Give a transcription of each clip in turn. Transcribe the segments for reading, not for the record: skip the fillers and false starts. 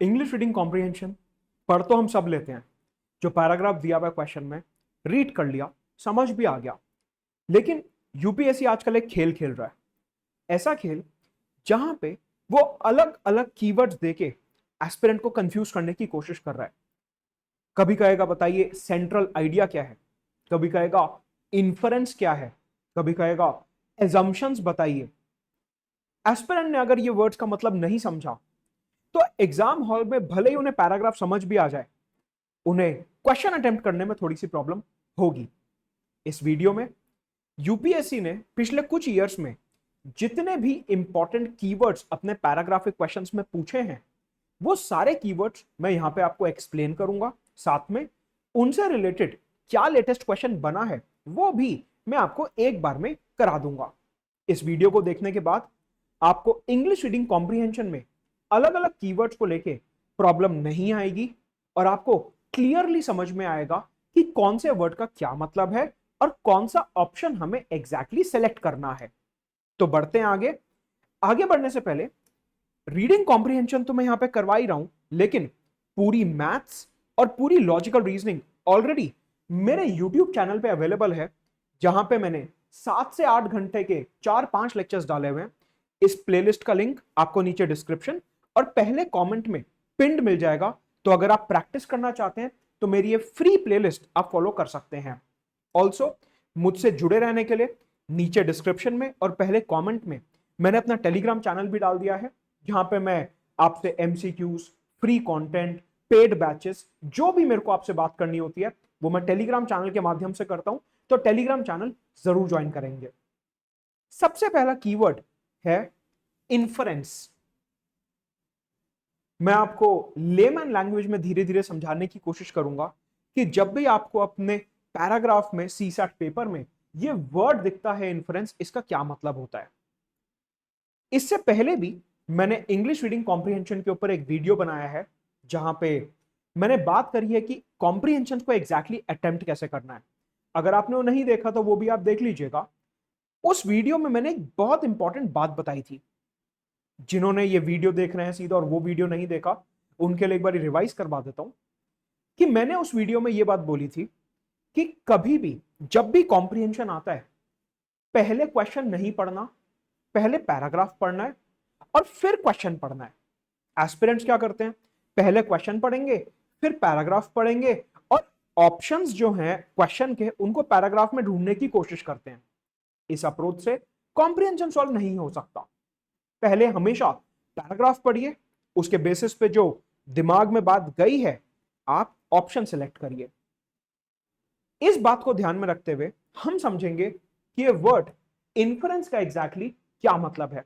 English reading comprehension पढ़ तो हम सब लेते हैं। जो पैराग्राफ दिया हुआ क्वेश्चन में रीड कर लिया, समझ भी आ गया। लेकिन यूपीएससी आजकल एक खेल खेल रहा है, ऐसा खेल जहां पे वो अलग अलग कीवर्ड्स देके एस्पिरेंट को कंफ्यूज करने की कोशिश कर रहा है। कभी कहेगा बताइए सेंट्रल आइडिया क्या है, कभी कहेगा इन्फरेंस क्या है, कभी कहेगा एजम्पशंस बताइए। एस्पिरेंट ने अगर ये वर्ड्स का मतलब नहीं समझा तो एग्जाम हॉल में भले ही उन्हें पैराग्राफ समझ भी आ जाए, उन्हें क्वेश्चन अटेम्प्ट करने में थोड़ी सी प्रॉब्लम होगी। इस वीडियो में यूपीएससी ने पिछले कुछ ईयर्स में जितने भी इंपॉर्टेंट कीवर्ड्स अपने पैराग्राफिक क्वेश्चंस में पूछे हैं, वो सारे कीवर्ड्स मैं यहां पे आपको एक्सप्लेन करूंगा। साथ में उनसे रिलेटेड क्या लेटेस्ट क्वेश्चन बना है वो भी मैं आपको एक बार में करा दूंगा। इस वीडियो को देखने के बाद आपको इंग्लिश रीडिंग कॉम्प्रिहेंशन में अलग अलग कीवर्ड्स को लेके प्रॉब्लम नहीं आएगी और आपको क्लियरली समझ में आएगा कि कौन से वर्ड का क्या मतलब है और कौन सा ऑप्शन हमें एग्जैक्टली सेलेक्ट करना है। तो बढ़ते हैं आगे। आगे बढ़ने से पहले रीडिंग कॉम्प्रिहेंशन तो मैं यहां पे करवा ही रहा हूं, लेकिन पूरी मैथ्स और पूरी लॉजिकल रीजनिंग ऑलरेडी मेरे यूट्यूब चैनल पे अवेलेबल है, जहां पे मैंने 7 से 8 घंटे के 4-5 लेक्चर्स डाले हुए हैं। इस प्लेलिस्ट का लिंक आपको नीचे डिस्क्रिप्शन और पहले कमेंट में पिंड मिल जाएगा। तो अगर आप प्रैक्टिस करना चाहते हैं तो मेरी ये फ्री प्लेलिस्ट आप फॉलो कर सकते हैं। ऑल्सो मुझसे जुड़े रहने के लिए नीचे डिस्क्रिप्शन में और पहले कमेंट में मैंने अपना टेलीग्राम चैनल भी डाल दिया है, जहां पे मैं आपसे MCQs, free content, paid batches, जो भी मेरे को आपसे बात करनी होती है वो मैं टेलीग्राम चैनल के माध्यम से करता हूं। तो टेलीग्राम चैनल जरूर ज्वाइन करेंगे। सबसे पहला कीवर्ड है इन्फरेंस। मैं आपको लेमन लैंग्वेज में धीरे धीरे समझाने की कोशिश करूंगा कि जब भी आपको अपने पैराग्राफ में सीसैट पेपर में ये वर्ड दिखता है इन्फरेंस, इसका क्या मतलब होता है। इससे पहले भी मैंने इंग्लिश रीडिंग कॉम्प्रिहेंशन के ऊपर एक वीडियो बनाया है, जहां पे मैंने बात करी है कि कॉम्प्रिहेंशन को एग्जैक्टली अटेम्प्ट कैसे करना है। अगर आपने वो नहीं देखा तो वो भी आप देख लीजिएगा। उस वीडियो में मैंने एक बहुत इंपॉर्टेंट बात बताई थी। जिन्होंने ये वीडियो देख रहे हैं सीधा और वो वीडियो नहीं देखा, उनके लिए एक बार रिवाइज करवा देता हूं कि मैंने उस वीडियो में ये बात बोली थी कि कभी भी जब भी कॉम्प्रिहेंशन आता है, पहले क्वेश्चन नहीं पढ़ना, पहले पैराग्राफ पढ़ना है और फिर क्वेश्चन पढ़ना है। एस्पिरेंट्स क्या करते हैं, पहले क्वेश्चन पढ़ेंगे, फिर पैराग्राफ पढ़ेंगे और ऑप्शंस जो हैं क्वेश्चन के उनको पैराग्राफ में ढूंढने की कोशिश करते हैं। इस अप्रोच से कॉम्प्रिहेंशन सॉल्व नहीं हो सकता। पहले हमेशा पैराग्राफ पढ़िए, उसके बेसिस पे जो दिमाग में बात गई है आप ऑप्शन सेलेक्ट करिए। इस बात को ध्यान में रखते हुए हम समझेंगे कि ये वर्ड इन्फरेंस का एग्जैक्टली क्या मतलब है।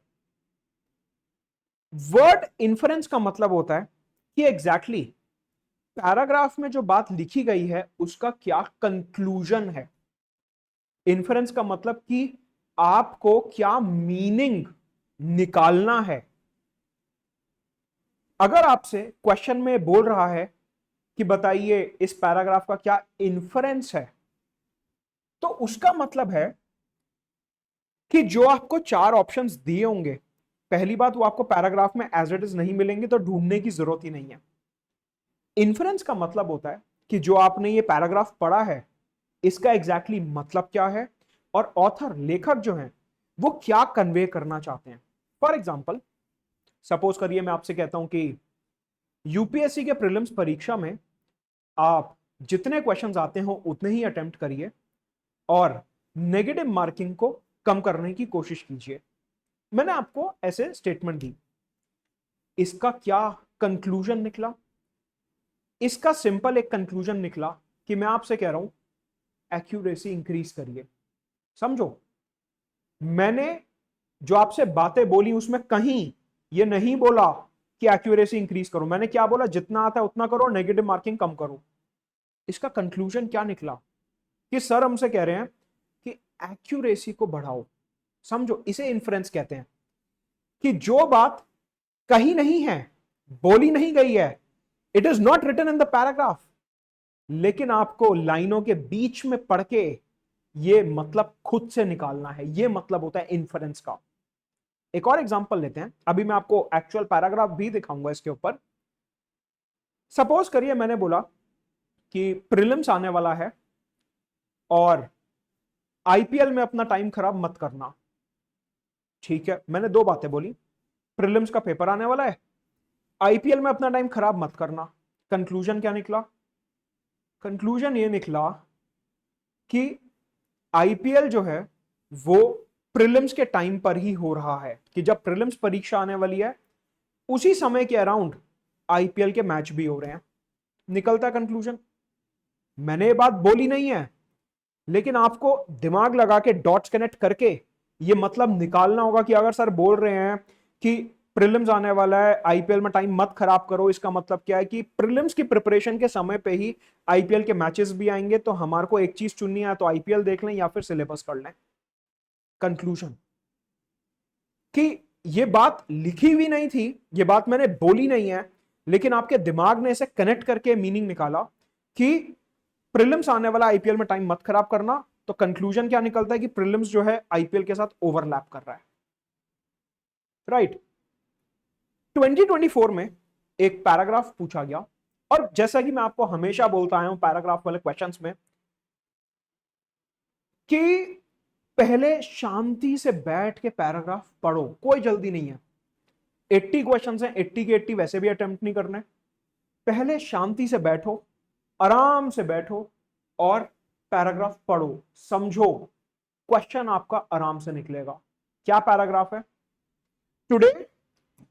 वर्ड इन्फरेंस का मतलब होता है कि एग्जैक्टली पैराग्राफ में जो बात लिखी गई है उसका क्या कंक्लूजन है। इन्फरेंस का मतलब कि आपको क्या मीनिंग निकालना है। अगर आपसे क्वेश्चन में बोल रहा है कि बताइए इस पैराग्राफ का क्या इन्फरेंस है, तो उसका मतलब है कि जो आपको 4 ऑप्शंस दिए होंगे, पहली बात वो आपको पैराग्राफ में एज इट इज नहीं मिलेंगे, तो ढूंढने की जरूरत ही नहीं है। इन्फरेंस का मतलब होता है कि जो आपने ये पैराग्राफ पढ़ा है इसका एग्जैक्टली मतलब क्या है और ऑथर, लेखक जो है वो क्या कन्वे करना चाहते हैं। फॉर एग्जाम्पल, सपोज करिए मैं आपसे कहता हूं कि यूपीएससी के प्रीलिम्स परीक्षा में आप जितने क्वेश्चंस आते हो उतने ही अटेम्प्ट करिए और नेगेटिव मार्किंग को कम करने की कोशिश कीजिए। मैंने आपको ऐसे स्टेटमेंट दी, इसका क्या कंक्लूजन निकला। इसका सिंपल एक कंक्लूजन निकला कि मैं आपसे कह रहा हूं एक्यूरेसी इंक्रीज करिए। समझो, मैंने जो आपसे बातें बोली उसमें कहीं ये नहीं बोला कि एक्यूरेसी इंक्रीज करो। मैंने क्या बोला, जितना आता है उतना करो, नेगेटिव मार्किंग कम करो। इसका कंक्लूजन क्या निकला कि सर हमसे कह रहे हैं कि एक्यूरेसी को बढ़ाओ। समझो, इसे इन्फ्रेंस कहते हैं कि जो बात कही नहीं है, बोली नहीं गई है, it is not written in the paragraph, लेकिन आपको लाइनों के बीच में पढ़ के ये मतलब खुद से निकालना है। ये मतलब होता है इन्फरेंस का। एक और एग्जांपल लेते हैं, अभी मैं आपको एक्चुअल पैराग्राफ भी दिखाऊंगा इसके ऊपर। सपोज करिए मैंने बोला कि प्रीलिम्स आने वाला है और आईपीएल में अपना टाइम खराब मत करना। ठीक है, मैंने दो बातें बोली, प्रीलिम्स का पेपर आने वाला है, आईपीएल में अपना टाइम खराब मत करना। कंक्लूजन क्या निकला? कंक्लूजन ये निकला कि आईपीएल जो है वो प्रीलिम्स के टाइम पर ही हो रहा है, कि जब प्रीलिम्स परीक्षा आने वाली है उसी समय के अराउंड आईपीएल के मैच भी हो रहे हैं। निकलता कंक्लूजन। मैंने ये बात बोली नहीं है, लेकिन आपको दिमाग लगा के डॉट्स कनेक्ट करके ये मतलब निकालना होगा कि अगर सर बोल रहे हैं कि प्रीलिम्स आने वाला है, आईपीएल में टाइम मत खराब करो, इसका मतलब क्या है कि प्रीलिम्स की प्रिपरेशन के समय पे ही आईपीएल के मैचेस भी आएंगे, तो हमारे को एक चीज चुननी है, तो आईपीएल देख लें या फिर सिलेबस कर लें। कंक्लूजन कि ये बात लिखी हुई नहीं थी, ये बात मैंने बोली नहीं है, लेकिन आपके दिमाग ने इसे कनेक्ट करके मीनिंग निकाला कि प्रीलिम्स आने वाला, आईपीएल में टाइम मत खराब करना। तो कंक्लूजन क्या निकलता है कि प्रीलिम्स जो है आईपीएल के साथ ओवरलैप कर रहा है। राइट। 2024 में एक पैराग्राफ पूछा गया, और जैसा कि मैं आपको हमेशा बोलता आया हूं पैराग्राफ वाले क्वेश्चंस में, कि पहले शांति से बैठ के पैराग्राफ पढ़ो, कोई जल्दी नहीं है। 80 क्वेश्चंस हैं, 80 के 80 वैसे भी अटेम्प्ट नहीं करने। पहले शांति से बैठो, आराम से बैठो और पैराग्राफ पढ़ो, समझो, क्वेश्चन आपका आराम से निकलेगा। क्या पैराग्राफ है? Today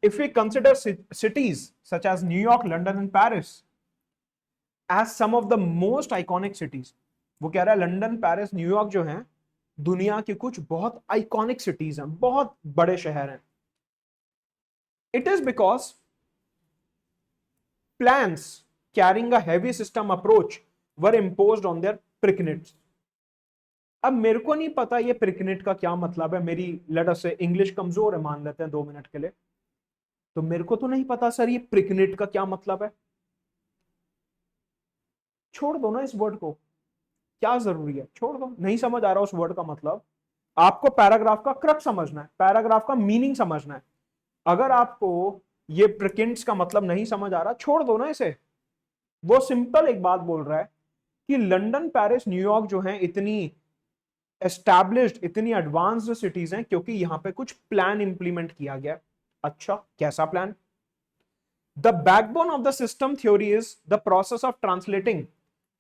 if we consider cities such as New York, London and Paris as some of the most iconic cities, वो कह रहा है लंदन, पेरिस, न्यूयॉर्क जो हैं दुनिया की कुछ बहुत आइकॉनिक सिटीज हैं, बहुत बड़े शहर हैं। It is because plans carrying a heavy system approach were imposed on their pricknets। अब मेरे को नहीं पता ये प्रिकनेट का क्या मतलब है, मेरी लेट अस से इंग्लिश कमजोर है, मान लेते हैं 2 मिनट के लिए, तो मेरे को तो नहीं पता सर ये प्रिकनेट का क्या मतलब है। छोड़ दो ना इस वर्ड को, क्या जरूरी है, छोड़ दो, नहीं समझ आ रहा उस वर्ड का मतलब। आपको पैराग्राफ का क्रक्स समझना है, पैराग्राफ का मीनिंग समझना है। अगर आपको ये प्रिकिंट्स का मतलब नहीं समझ आ रहा, छोड़ दो ना इसे। वो सिंपल एक बात बोल रहा है कि लंदन, पेरिस, न्यूयॉर्क जो है इतनी एस्टैब्लिश्ड, इतनी एडवांस्ड सिटीज हैं क्योंकि यहां पे कुछ प्लान इंप्लीमेंट किया गया। अच्छा, कैसा plan? The backbone of the system theory is the process of translating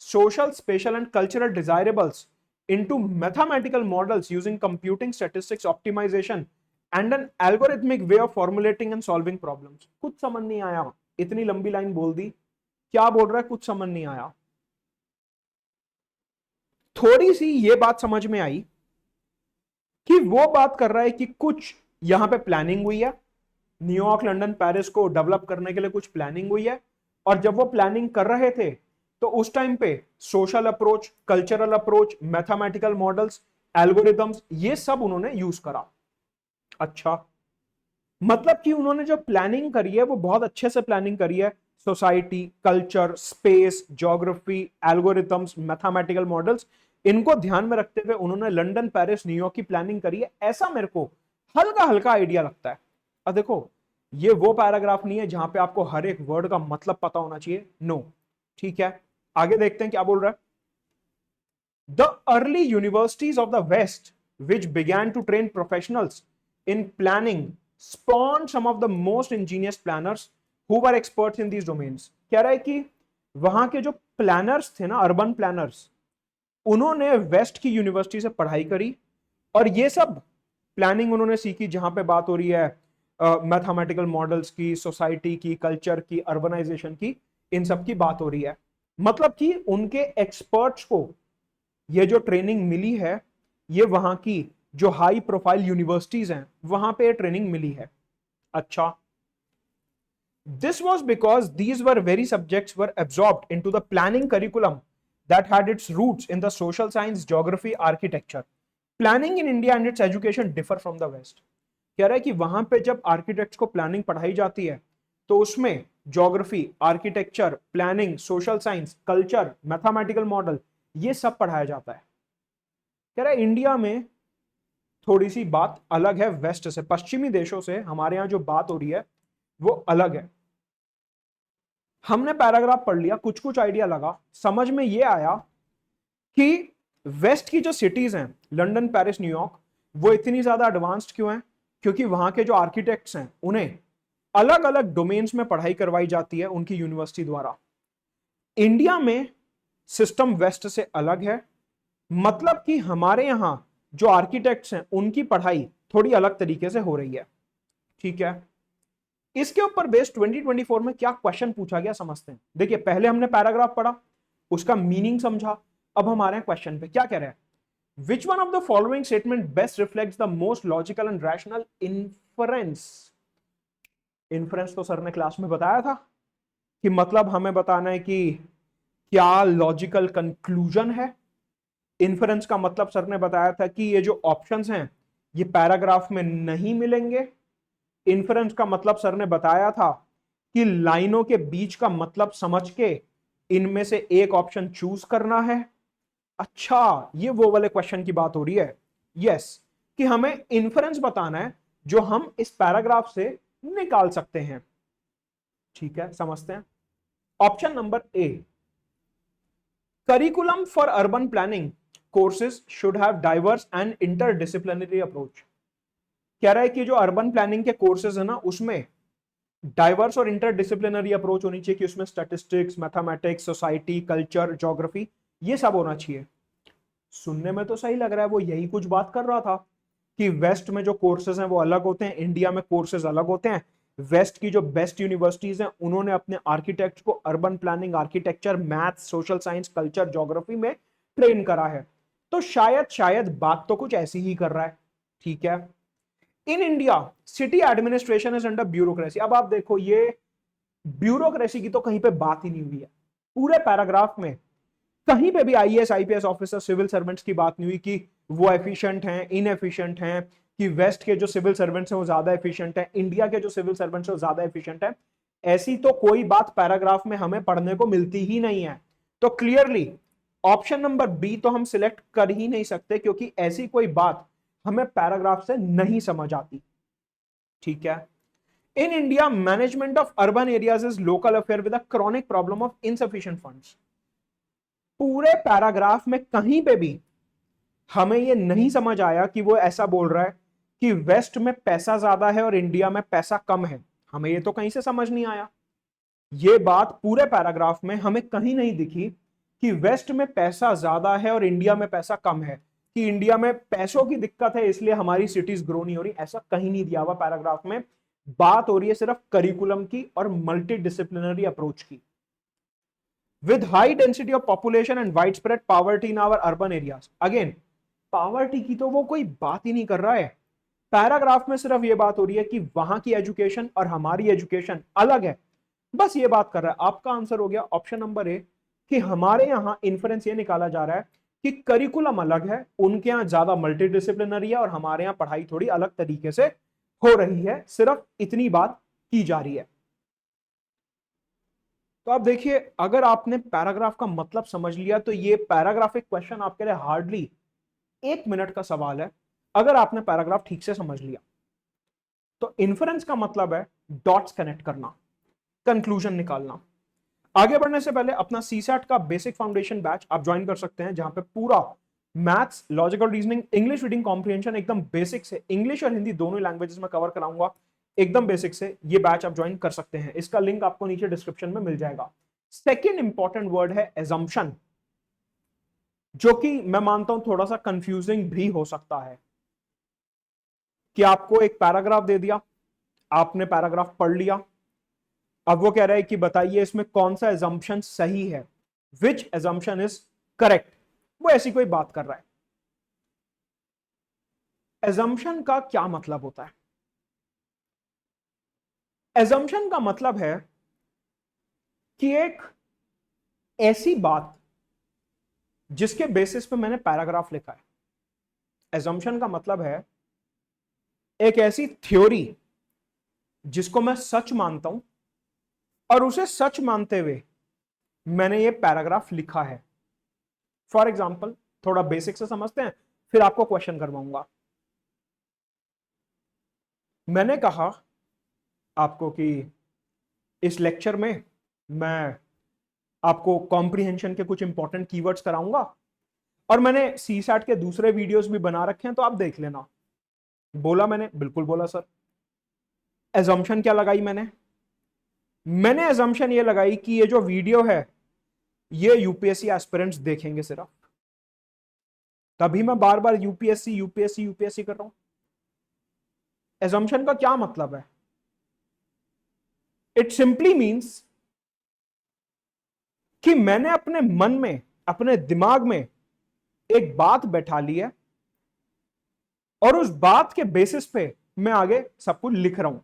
social, spatial and cultural desirables into mathematical models using computing, statistics, optimization and an algorithmic way of formulating and solving problems। कुछ समझ नहीं आया, इतनी लंबी line बोल दी, क्या बोल रहा है, कुछ समझ नहीं आया। थोड़ी सी ये बात समझ में आई कि वो बात कर रहा है कि कुछ यहां पे प्लानिंग हुई है, न्यूयॉर्क, लंदन, पेरिस को डेवलप करने के लिए कुछ प्लानिंग हुई है, और जब वो प्लानिंग कर रहे थे तो उस टाइम पे social approach, cultural approach, mathematical models, algorithms, ये सब उन्होंने यूज करा। अच्छा, मतलब कि उन्होंने जो प्लानिंग करी है वो बहुत अच्छे से प्लानिंग करी है। Society, culture, space, geography, algorithms, mathematical models, इनको ध्यान में रखते हुए उन्होंने लंदन, पेरिस, न्यूयॉर्क की प्लानिंग करी है, ऐसा मेरे को हल्का हल्का आइडिया लगता है। अब देखो, ये वो पैराग्राफ नहीं है जहां पे आपको हर एक वर्ड का मतलब पता होना चाहिए, नो। ठीक है, आगे देखते हैं क्या बोल रहा है। The early universities of the west which began to train professionals in planning spawned some of the most ingenious planners who were experts in these domains। कह रहा है कि वहां के जो प्लानर्स थे ना, अर्बन प्लानर्स, उन्होंने वेस्ट की यूनिवर्सिटी से पढ़ाई करी और ये सब प्लानिंग उन्होंने सीखी, जहां पे बात हो रही है मैथमेटिकल मॉडल्स की, सोसाइटी की, कल्चर की, अर्बनाइजेशन की, इन सब की बात हो रही है। मतलब कि उनके एक्सपर्ट्स को ये जो ट्रेनिंग मिली है, ये वहां की जो हाई प्रोफाइल यूनिवर्सिटीज हैं वहां पे ट्रेनिंग मिली है। अच्छा, this was because these were very subjects were absorbed into the planning curriculum that had its roots in the social science, geography, architecture. Planning in India and its education differ from the west. कह रहा है कि वहां पे जब architects को planning पढ़ाई जाती है तो उसमें geography, architecture, planning, social science, culture, mathematical model, ये सब पढ़ाया जाता है। कह रहा है इंडिया में थोड़ी सी बात अलग है, वेस्ट से, पश्चिमी देशों से हमारे यहां जो बात हो रही है वो अलग है। हमने पैराग्राफ पढ़ लिया, कुछ कुछ आइडिया लगा, समझ में ये आया कि वेस्ट की जो सिटीज हैं, लंदन, पेरिस, न्यूयॉर्क, वो इतनी ज्यादा एडवांस्ड क्यों हैं? क्योंकि वहां के जो आर्किटेक्ट्स हैं उन्हें अलग अलग डोमेन्स में पढ़ाई करवाई जाती है उनकी यूनिवर्सिटी द्वारा। इंडिया में सिस्टम वेस्ट से अलग है, मतलब कि हमारे यहां जो आर्किटेक्ट्स हैं उनकी पढ़ाई थोड़ी अलग तरीके से हो रही है। ठीक है, इसके ऊपर बेस्ड 2024 में क्या क्वेश्चन पूछा गया समझते हैं। देखिए, पहले हमने पैराग्राफ पढ़ा, उसका मीनिंग समझा, अब हम आ रहे हैं क्वेश्चन पे। क्या कह रहे हैं? Which one of the following statement best reflects the most logical and rational inference? Inference तो सर ने क्लास में बताया था कि मतलब हमें बताना है कि क्या लॉजिकल कंक्लूजन है। इन्फ्रेंस का मतलब सर ने बताया था कि ये जो ऑप्शंस हैं ये पैराग्राफ में नहीं मिलेंगे। इन्फ्रेंस का मतलब सर ने बताया था कि लाइनों के बीच का मतलब समझ के इनमें से एक ऑप्शन चूज करना है। अच्छा, ये वो वाले क्वेश्चन की बात हो रही है। यस, कि हमें इन्फ्रेंस बताना है जो हम इस पैराग्राफ से निकाल सकते हैं। ठीक है, समझते हैं। Option number A, curriculum for urban planning courses should have diverse and interdisciplinary approach. कह रहा है कि जो अर्बन प्लानिंग के कोर्सेज है ना, उसमें डाइवर्स और इंटरडिसिप्लिनरी अप्रोच होनी चाहिए, कि उसमें statistics, mathematics, society, culture, geography, ये सब होना चाहिए। सुनने में तो सही लग रहा है, वो यही कुछ बात कर रहा था कि वेस्ट में जो कोर्सेज हैं वो अलग होते हैं, इंडिया में कोर्सेज अलग होते हैं। वेस्ट की जो बेस्ट यूनिवर्सिटीज हैं उन्होंने अपने आर्किटेक्ट को urban planning, architecture, maths, social science, culture, geography में ट्रेन करा है। तो शायद शायद बात तो कुछ ऐसी ही कर रहा है। ठीक है, in India city administration is under bureaucracy. अब आप देखो, ये ब्यूरोक्रेसी की तो कहीं पे बात ही नहीं हुई है पूरे पैराग्राफ में। कहीं पे भी IAS, IPS officer, civil servants की बात नहीं हुई कि वो एफिशिएंट हैं, इनएफिशिएंट हैं, कि वेस्ट के जो सिविल सर्वेंट्स हैं वो ज्यादा एफिशिएंट हैं, इंडिया के जो सिविल सर्वेंट्स हैं वो ज्यादा एफिशिएंट हैं। ऐसी तो कोई बात पैराग्राफ में हमें पढ़ने को मिलती ही नहीं है। तो क्लियरली ऑप्शन नंबर बी तो हम सिलेक्ट कर ही नहीं सकते, क्योंकि ऐसी कोई बात हमें पैराग्राफ से नहीं समझ आती। ठीक है, in India management of urban areas is local affair with a chronic problem of insufficient funds. पूरे पैराग्राफ में कहीं पे भी हमें यह नहीं समझ आया कि वो ऐसा बोल रहा है कि वेस्ट में पैसा ज्यादा है और इंडिया में पैसा कम है। हमें ये तो कहीं से समझ नहीं आया। ये बात पूरे पैराग्राफ में हमें कहीं नहीं दिखी कि वेस्ट में पैसा ज्यादा है और इंडिया में पैसा कम है, कि इंडिया में पैसों की दिक्कत है इसलिए हमारी सिटीज ग्रो नहीं हो रही। ऐसा कहीं नहीं दिया हुआ पैराग्राफ में। बात हो रही है सिर्फ करिकुलम की और मल्टी डिसिप्लिनरी अप्रोच की। With high density of population and widespread poverty in our urban areas. Again, poverty की तो वो कोई बात ही नहीं कर रहा है। पैराग्राफ में सिर्फ ये बात हो रही है कि वहां की एजुकेशन और हमारी एजुकेशन अलग है, बस ये बात कर रहा है। आपका आंसर हो गया ऑप्शन नंबर ए, कि हमारे यहां इन्फ्रेंस ये निकाला जा रहा है कि करिकुलम अलग है, उनके यहां ज्यादा मल्टी डिसिप्लिनरी है और हमारे यहां पढ़ाई थोड़ी अलग तरीके से हो रही है। सिर्फ इतनी बात की जा रही है। तो आप देखिए, अगर आपने पैराग्राफ का मतलब समझ लिया तो ये पैराग्राफिक क्वेश्चन आपके लिए हार्डली 1 मिनट का सवाल है, अगर आपने पैराग्राफ ठीक से समझ लिया। तो इन्फरेंस का मतलब है डॉट्स कनेक्ट करना, कंक्लूजन निकालना। आगे बढ़ने से पहले अपना सीसैट का बेसिक फाउंडेशन बैच आप ज्वाइन कर सकते हैं, जहां पे पूरा maths, logical reasoning, English reading comprehension एकदम बेसिक से, इंग्लिश और हिंदी दोनों लैंग्वेजेस में कवर कराऊंगा एकदम बेसिक से। ये बैच आप ज्वाइन कर सकते हैं, इसका लिंक आपको नीचे डिस्क्रिप्शन में मिल जाएगा। सेकेंड इंपॉर्टेंट वर्ड है एजम्पशन, जो कि मैं मानता हूं थोड़ा सा कंफ्यूजिंग भी हो सकता है। कि आपको एक पैराग्राफ दे दिया, आपने पैराग्राफ पढ़ लिया, अब वो कह रहा है कि बताइए इसमें कौन सा एजम्पशन सही है, विच एजम्पशन इज करेक्ट। वो ऐसी कोई बात कर रहा है। एजम्पशन का क्या मतलब होता है? एजम्पशन का मतलब है कि एक ऐसी बात जिसके बेसिस पे मैंने पैराग्राफ लिखा है। एजम्पशन का मतलब है एक ऐसी थ्योरी जिसको मैं सच मानता हूं और उसे सच मानते हुए मैंने ये पैराग्राफ लिखा है। फॉर एग्जाम्पल, थोड़ा बेसिक से समझते हैं, फिर आपको क्वेश्चन करवाऊंगा। मैंने कहा आपको कि इस लेक्चर में मैं आपको कॉम्प्रिहेंशन के कुछ इंपॉर्टेंट कीवर्ड्स कराऊंगा, और मैंने सीसैट के दूसरे वीडियोस भी बना रखे हैं, तो आप देख लेना। बोला मैंने? बिल्कुल बोला सर। एजम्पशन क्या लगाई मैंने एजम्पशन ये लगाई कि ये जो वीडियो है ये यूपीएससी एस्पिरेंट्स देखेंगे सिर्फ, तभी मैं बार बार यूपीएससी यूपीएससी यूपीएससी कर रहा हूं। एजम्पशन का क्या मतलब है? इट सिंपली मीन्स कि मैंने अपने मन में, अपने दिमाग में एक बात बैठा ली है, और उस बात के बेसिस पे मैं आगे सब कुछ लिख रहा हूं।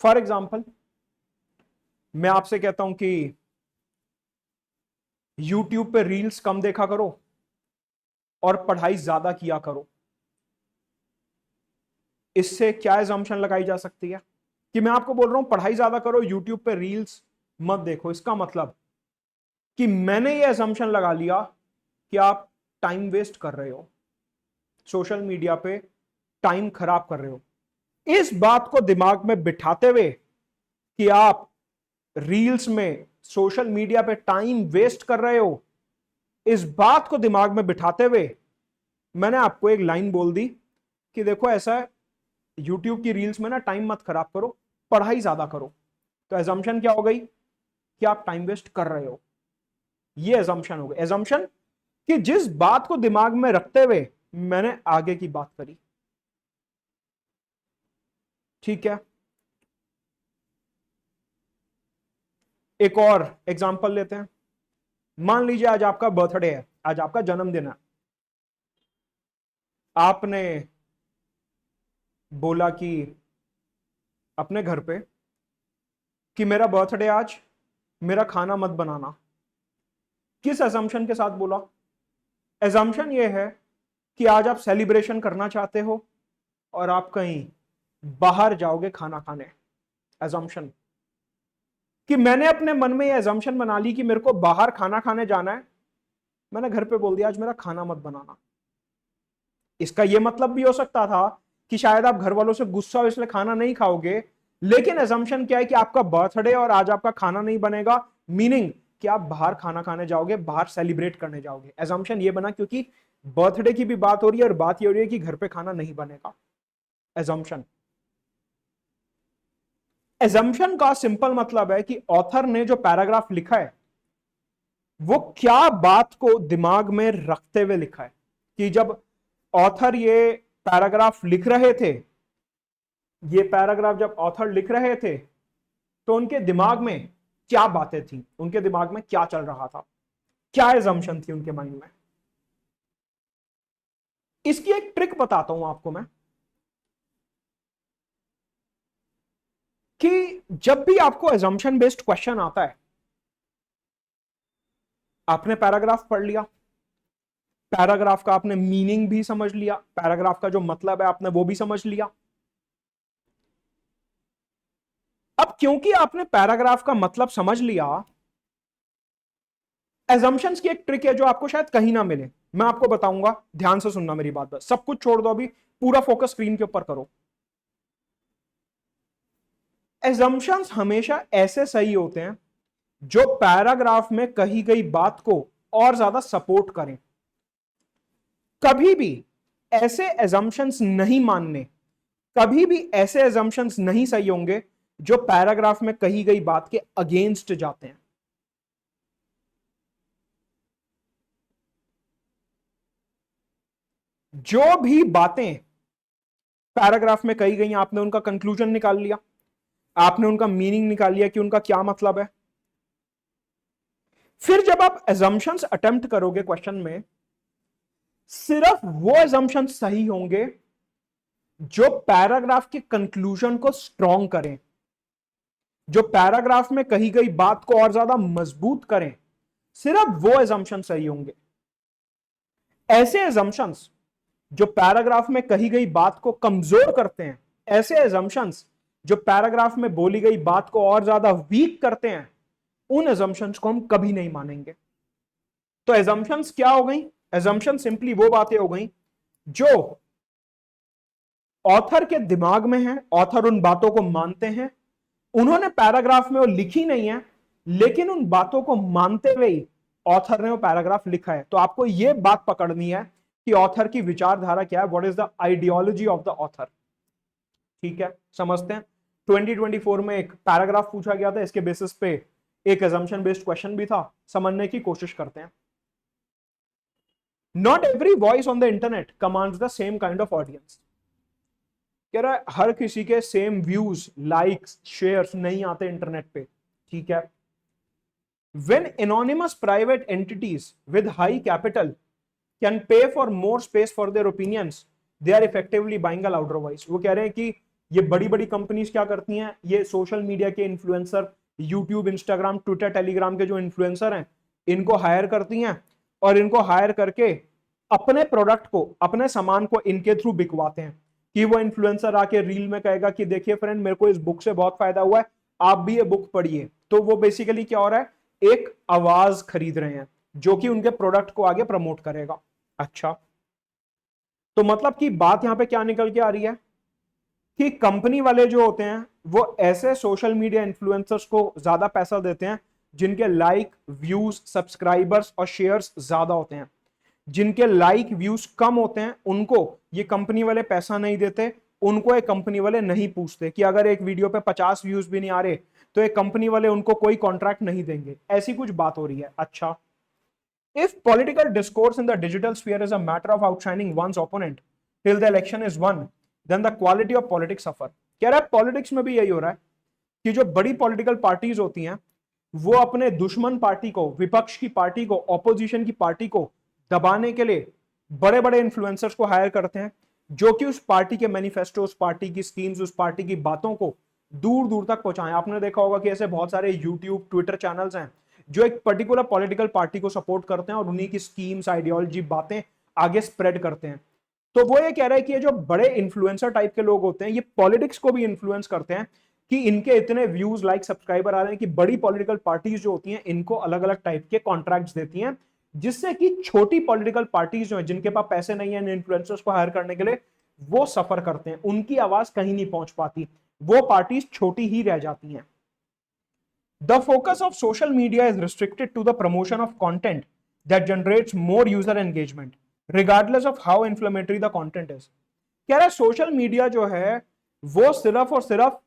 फॉर एग्जाम्पल, मैं आपसे कहता हूं कि यूट्यूब पे रील्स कम देखा करो और पढ़ाई ज्यादा किया करो। इससे क्या एजम्पशन लगाई जा सकती है? कि मैं आपको बोल रहा हूं पढ़ाई ज्यादा करो, यूट्यूब पे रील्स मत देखो। इसका मतलब कि मैंने ये एजम्पशन लगा लिया कि आप टाइम वेस्ट कर रहे हो, सोशल मीडिया पे टाइम खराब कर रहे हो। इस बात को दिमाग में बिठाते हुए कि आप रील्स में, सोशल मीडिया पे टाइम वेस्ट कर रहे हो, इस बात को दिमाग में बिठाते हुए मैंने आपको एक लाइन बोल दी कि देखो ऐसा है, यूट्यूब की रील्स में ना टाइम मत खराब करो, पढ़ाई ज्यादा करो। तो एजम्पशन क्या हो गई? कि आप टाइम वेस्ट कर रहे हो। ये एजम्पशन हो गई। एजम्पशन कि जिस बात को दिमाग में रखते हुए मैंने आगे की बात करी। ठीक है, एक और एग्जांपल लेते हैं। मान लीजिए आज आपका बर्थडे है, आज आपका जन्मदिन है। आपने बोला कि अपने घर पे कि मेरा बर्थडे आज, मेरा खाना मत बनाना। किस एजम्पशन के साथ बोला? एजम्पशन ये है कि आज आप सेलिब्रेशन करना चाहते हो और आप कहीं बाहर जाओगे खाना खाने। एजम्पशन कि मैंने अपने मन में ये एजम्पशन बना ली कि मेरे को बाहर खाना खाने जाना है, मैंने घर पे बोल दिया आज मेरा खाना मत बनाना। इसका यह मतलब भी हो सकता था कि शायद आप घर वालों से गुस्सा हो इसलिए खाना नहीं खाओगे, लेकिन एजम्पशन क्या है कि आपका बर्थडे और आज आपका खाना नहीं बनेगा, मीनिंग कि आप बाहर खाना खाने जाओगे, बाहर सेलिब्रेट करने जाओगे। एजम्पशन ये बना क्योंकि बर्थडे की भी बात हो रही है और बात ये हो रही है कि घर पे खाना नहीं बनेगा। एजम्पशन। एजम्पशन का सिंपल मतलब है कि ऑथर ने जो पैराग्राफ लिखा है वो क्या बात को दिमाग में रखते हुए लिखा है। कि जब ऑथर ये पैराग्राफ लिख रहे थे, ये पैराग्राफ जब ऑथर लिख रहे थे तो उनके दिमाग में क्या बातें थी, उनके दिमाग में क्या चल रहा था, क्या एजम्पशन थी उनके माइंड में। इसकी एक ट्रिक बताता हूं आपको मैं, कि जब भी आपको एजम्पशन बेस्ड क्वेश्चन आता है, आपने पैराग्राफ पढ़ लिया, पैराग्राफ का आपने मीनिंग भी समझ लिया, पैराग्राफ का जो मतलब है आपने वो भी समझ लिया। अब क्योंकि आपने पैराग्राफ का मतलब समझ लिया, एजम्पशंस की एक ट्रिक है जो आपको शायद कहीं ना मिले, मैं आपको बताऊंगा। ध्यान से सुनना मेरी बात, बस सब कुछ छोड़ दो, अभी पूरा फोकस स्क्रीन के ऊपर करो। एजम्पशंस हमेशा ऐसे सही होते हैं जो पैराग्राफ में कही गई बात को और ज्यादा सपोर्ट करें। कभी भी ऐसे एजम्पशंस नहीं मानने, कभी भी ऐसे एजम्पशंस नहीं सही होंगे जो पैराग्राफ में कही गई बात के अगेंस्ट जाते हैं। जो भी बातें पैराग्राफ में कही गई, आपने उनका कंक्लूजन निकाल लिया, आपने उनका मीनिंग निकाल लिया कि उनका क्या मतलब है। फिर जब आप एजम्पशंस अटेम्प्ट करोगे क्वेश्चन में, सिर्फ वो एजम्पशंस सही होंगे जो पैराग्राफ के कंक्लूजन को स्ट्रॉन्ग करें, जो पैराग्राफ में कही गई बात को और ज्यादा मजबूत करें। सिर्फ वो एजम्पशन सही होंगे। ऐसे एजम्पशंस जो पैराग्राफ में कही गई बात को कमजोर करते हैं, ऐसे एजम्पशंस जो पैराग्राफ में बोली गई बात को और ज्यादा वीक करते हैं, उन एजम्पशंस को हम कभी नहीं मानेंगे। तो एजम्पशंस क्या हो गई? एजम्पशन सिंपली वो बातें हो गई जो ऑथर के दिमाग में है, ऑथर उन बातों को मानते हैं, उन्होंने पैराग्राफ में वो लिखी नहीं है, लेकिन उन बातों को मानते हुए ही ऑथर ने वो पैराग्राफ लिखा है। तो आपको ये बात पकड़नी है कि ऑथर की विचारधारा क्या है, what is the ideology of the author. ठीक है, समझते हैं। 2024 में एक पैराग्राफ पूछा गया था, इसके बेसिस पे एक assumption बेस्ड क्वेश्चन भी था, समझने की कोशिश करते हैं। Not every voice on the internet commands the same kind of audience. कह रहा है हर किसी के सेम व्यूज, लाइक्स, शेयर्स नहीं आते इंटरनेट पे। ठीक है, when anonymous private entities with high capital can pay for more space for their opinions, they are effectively buying a louder voice। वो कह रहे हैं कि ये बड़ी बड़ी कंपनीज क्या करती हैं, ये सोशल मीडिया के influencer, YouTube, Instagram, Twitter, Telegram के जो इन्फ्लुएंसर हैं, इनको हायर करती हैं और इनको हायर करके अपने प्रोडक्ट को, अपने सामान को इनके थ्रू बिकवाते हैं। कि वो इन्फ्लुएंसर आके रील में कहेगा कि देखिए फ्रेंड, मेरे को इस बुक से बहुत फायदा हुआ है, आप भी ये बुक पढ़िए। तो वो बेसिकली क्या हो रहा है, एक आवाज खरीद रहे हैं जो कि उनके प्रोडक्ट को आगे प्रमोट करेगा। अच्छा, तो मतलब कि बात यहां पे क्या निकल के आ रही है कि कंपनी वाले जो होते हैं वो ऐसे सोशल मीडिया इन्फ्लुएंसर्स को ज्यादा पैसा देते हैं जिनके लाइक, व्यूज, सब्सक्राइबर्स और शेयर्स ज्यादा होते हैं। जिनके लाइक, व्यूज कम होते हैं उनको ये कंपनी वाले पैसा नहीं देते, उनको एक कंपनी वाले नहीं पूछते कि अगर एक वीडियो पे 50 व्यूज भी नहीं आ रहे तो एक कंपनी वाले उनको कोई कॉन्ट्रैक्ट नहीं देंगे। ऐसी कुछ बात हो रही है। अच्छा, if political discourse in the digital sphere is a matter of outshining one's opponent till the election is won, then the quality of politics suffer. कह रहा है पॉलिटिक्स में भी यही हो रहा है कि जो बड़ी पॉलिटिकल पार्टीज होती हैं वो अपने दुश्मन पार्टी को, विपक्ष की पार्टी को, ऑपोजिशन की पार्टी को दबाने के लिए बड़े बड़े इन्फ्लुएंसर्स को हायर करते हैं जो कि उस पार्टी के मैनिफेस्टो, उस पार्टी की स्कीम्स, उस पार्टी की बातों को दूर दूर तक पहुंचाएं। आपने देखा होगा कि ऐसे बहुत सारे यूट्यूब, ट्विटर चैनल्स हैं जो एक पर्टिकुलर पॉलिटिकल पार्टी को सपोर्ट करते हैं और उन्हीं की स्कीम्स, आइडियोलॉजी, बातें आगे स्प्रेड करते हैं। तो वो ये कह रहा है कि ये जो बड़े इन्फ्लुएंसर टाइप के लोग होते हैं ये पॉलिटिक्स को भी इन्फ्लुएंस करते हैं कि इनके इतने व्यूज, लाइक, सब्सक्राइबर आ रहे हैं कि बड़ी पॉलिटिकल पार्टीज जो होती हैं इनको अलग अलग टाइप के कॉन्ट्रैक्ट्स देती हैं, जिससे कि छोटी पॉलिटिकल पार्टीज जो है जिनके पास पैसे नहीं है इन इन्फ्लुएंसर्स को हायर करने के लिए, वो सफर करते हैं, उनकी आवाज कहीं नहीं पहुंच पाती, वो पार्टीज छोटी ही रह जाती हैं। The focus of social media is restricted to the promotion of content that generates more user engagement regardless of how inflammatory the content is. कह रहा है सोशल मीडिया जो है वो सिर्फ और सिर्फ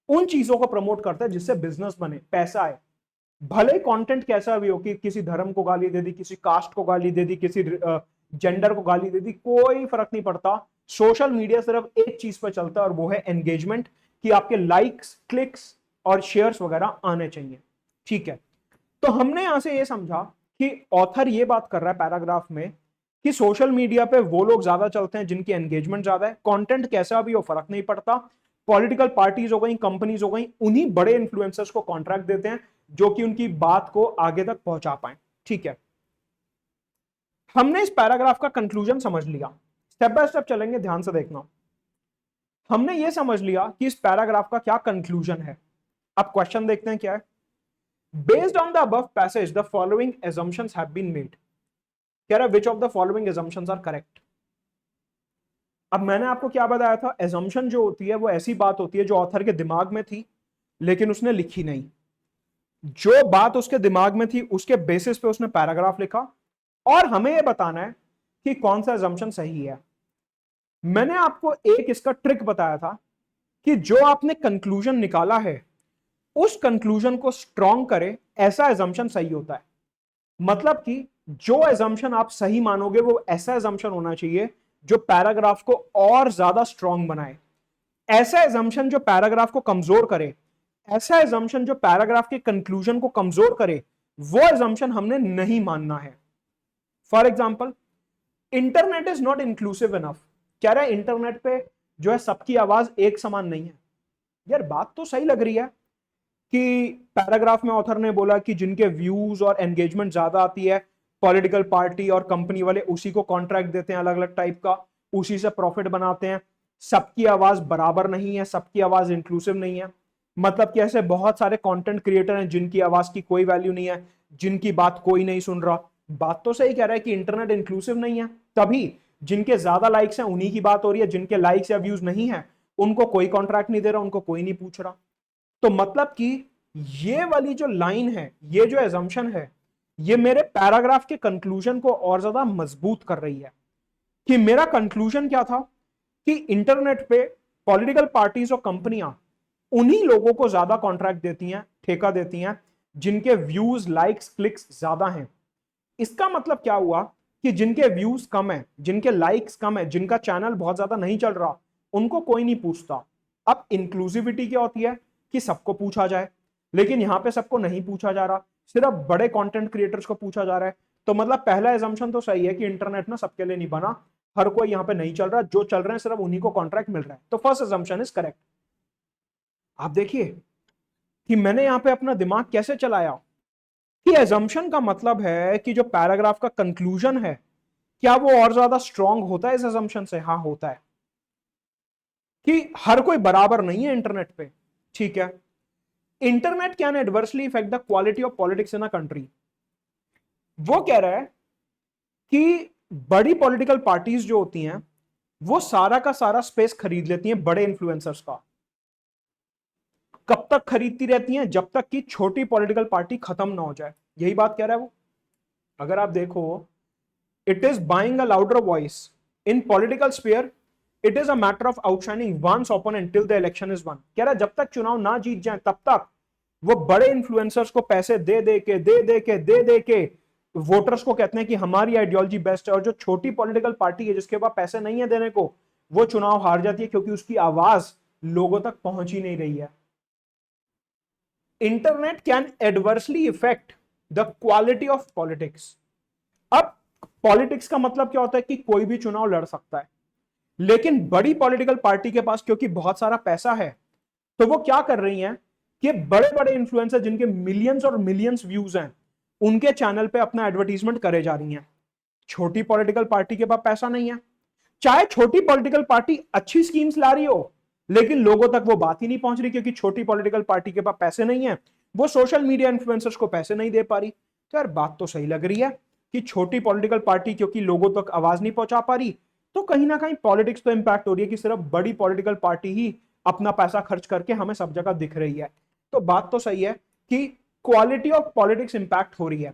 उन चीजों को प्रमोट करता है जिससे बिजनेस बने, पैसा आए। भले कंटेंट कैसा भी हो, कि किसी धर्म को गाली दे दी, किसी कास्ट को गाली दे दी, किसी जेंडर को गाली दे दी, कोई फर्क नहीं पड़ता। सोशल मीडिया सिर्फ एक चीज पर चलता है और वो है एंगेजमेंट, कि आपके लाइक्स, क्लिक्स और शेयर्स वगैरह आने चाहिए। ठीक है, तो हमने यहां से ये समझा कि ऑथर ये बात कर रहा है पैराग्राफ में कि सोशल मीडिया पे वो लोग ज्यादा चलते हैं जिनकी एंगेजमेंट ज्यादा है, कंटेंट कैसा भी हो फर्क नहीं पड़ता। पॉलिटिकल पार्टीज हो गई, कंपनीज हो गई, उन्हीं बड़े इन्फ्लुएंसर्स को कॉन्ट्रैक्ट देते हैं जो कि उनकी बात को आगे तक पहुंचा पाए। ठीक है, हमने इस पैराग्राफ का कंक्लूजन समझ लिया। स्टेप बाय स्टेप चलेंगे, ध्यान से देखना। हमने ये समझ लिया कि इस पैराग्राफ का क्या कंक्लूजन है। अब क्वेश्चन देखते हैं क्या है। Based on the above passage the following assumptions have been made। कह रहा है which of the following assumptions are correct। अब मैंने आपको क्या बताया था, assumption जो होती है वो ऐसी बात होती है जो ऑथर के दिमाग में थी लेकिन उसने लिखी नहीं। जो बात उसके दिमाग में थी उसके बेसिस पे उसने पैराग्राफ लिखा और हमें यह बताना है कि कौन सा assumption सही है। मैंने आपको एक इसका ट्रिक बताया था कि जो आपने कंक्लूजन निकाला है उस कंक्लूजन को स्ट्रॉन्ग करे, ऐसा assumption सही होता है। मतलब कि जो assumption आप सही मानोगे वो ऐसा assumption होना चाहिए जो पैराग्राफ को और ज्यादा स्ट्रॉन्ग बनाए। ऐसा assumption जो पैराग्राफ को कमजोर करे, ऐसा assumption जो पैराग्राफ के कंक्लूजन को कमजोर करे, वो assumption हमने नहीं मानना है। For example, internet is not inclusive enough. कह रहा है इंटरनेट पे जो है सबकी आवाज एक समान नहीं है। यार बात तो सही लग रही है कि पैराग्राफ में ऑथर ने बोला कि जिनके व्यूज और एंगेजमेंट ज्यादा आती है, पॉलिटिकल पार्टी और कंपनी वाले उसी को कॉन्ट्रैक्ट देते हैं अलग अलग टाइप का, उसी से प्रॉफिट बनाते हैं। सबकी आवाज बराबर नहीं है, सबकी आवाज इंक्लूसिव नहीं है। मतलब कि ऐसे बहुत सारे कंटेंट क्रिएटर हैं जिनकी आवाज की कोई वैल्यू नहीं है, जिनकी बात कोई नहीं सुन रहा। बात तो सही कह रहा है कि इंटरनेट इंक्लूसिव नहीं है, तभी जिनके ज्यादा लाइक्स हैं उन्हीं की बात हो रही है, जिनके लाइक्स या व्यूज नहीं है उनको कोई कॉन्ट्रैक्ट नहीं दे रहा, उनको कोई नहीं पूछ रहा। तो मतलब कि ये वाली जो लाइन है, ये जो एजम्पशन है, ये मेरे पैराग्राफ के कंक्लूजन को और ज्यादा मजबूत कर रही है। कि मेरा कंक्लूजन क्या था कि इंटरनेट पे पॉलिटिकल पार्टीज और कंपनियां उन्हीं लोगों को ज्यादा कॉन्ट्रैक्ट देती हैं, ठेका देती हैं, जिनके व्यूज, लाइक्स, क्लिक्स ज्यादा हैं। इसका मतलब क्या हुआ कि जिनके व्यूज कम है, जिनके लाइक्स कम है, जिनका चैनल बहुत ज्यादा नहीं चल रहा, उनको कोई नहीं पूछता। अब इंक्लूसिविटी क्या होती है कि सबको पूछा जाए, लेकिन यहां पे सबको नहीं पूछा जा रहा, सिर्फ बड़े कंटेंट क्रिएटर्स को पूछा जा रहा है। तो मतलब पहला एजम्पशन तो सही है कि इंटरनेट ना सबके लिए नहीं बना, हर कोई यहां पे नहीं चल रहा, जो चल रहे हैं सिर्फ उन्हीं को कॉन्ट्रैक्ट मिल रहा है। तो फर्स्ट एजम्पशन इज करेक्ट। आप देखिए कि मैंने यहां पे अपना दिमाग कैसे चलाया कि एजम्पशन का मतलब है कि जो पैराग्राफ का कंक्लूजन है, क्या वो और ज्यादा स्ट्रांग होता है इस एजम्पशन से? हाँ, होता है। कि हर कोई बराबर नहीं है इंटरनेट पे, ठीक है। Internet can adversely effect the quality of politics in a country. वो कह रहा है कि बड़ी पॉलिटिकल पार्टीज जो होती हैं, वो सारा का सारा स्पेस खरीद लेती हैं बड़े इन्फ्लुएंसर्स का। कब तक खरीदती रहती हैं? जब तक कि छोटी पॉलिटिकल पार्टी खत्म ना हो जाए। यही बात कह रहा है वो। अगर आप देखो, it is buying a louder voice in political sphere, it is a matter of outshining one's opponent till the election is won. कह रहा है जब तक चुनाव ना जीत जाए तब तक वो बड़े इन्फ्लुएंसर्स को पैसे दे दे के वोटर्स को कहते हैं कि हमारी आइडियोलॉजी बेस्ट है। और जो छोटी पॉलिटिकल पार्टी है जिसके पास पैसे नहीं है देने को, वो चुनाव हार जाती है क्योंकि उसकी आवाज लोगों तक पहुंच ही नहीं रही है। Internet can adversely effect the quality of politics. अब पॉलिटिक्स का मतलब क्या होता है कि कोई भी चुनाव लड़ सकता है, लेकिन बड़ी पॉलिटिकल पार्टी के पास क्योंकि बहुत सारा पैसा है, तो वो क्या कर रही हैं कि बड़े बड़े इन्फ्लुएंसर जिनके मिलियंस और मिलियंस व्यूज हैं, उनके चैनल पे अपना एडवर्टीजमेंट करे जा रही हैं। छोटी पॉलिटिकल पार्टी के पास पैसा नहीं है, चाहे छोटी पॉलिटिकल पार्टी अच्छी स्कीम्स ला रही हो, लेकिन लोगों तक वो बात ही नहीं पहुंच रही क्योंकि छोटी पॉलिटिकल पार्टी के पास पैसे नहीं है, वो सोशल मीडिया इन्फ्लुएंसर्स को पैसे नहीं दे पा रही। तो यार बात तो सही लग रही है कि छोटी पॉलिटिकल पार्टी क्योंकि लोगों तक आवाज नहीं पहुंचा पा रही, तो कहीं ना कहीं पॉलिटिक्स तो इंपैक्ट हो रही है कि सिर्फ बड़ी पॉलिटिकल पार्टी ही अपना पैसा खर्च करके हमें सब जगह दिख रही है। तो बात तो सही है कि क्वालिटी ऑफ पॉलिटिक्स इंपैक्ट हो रही है।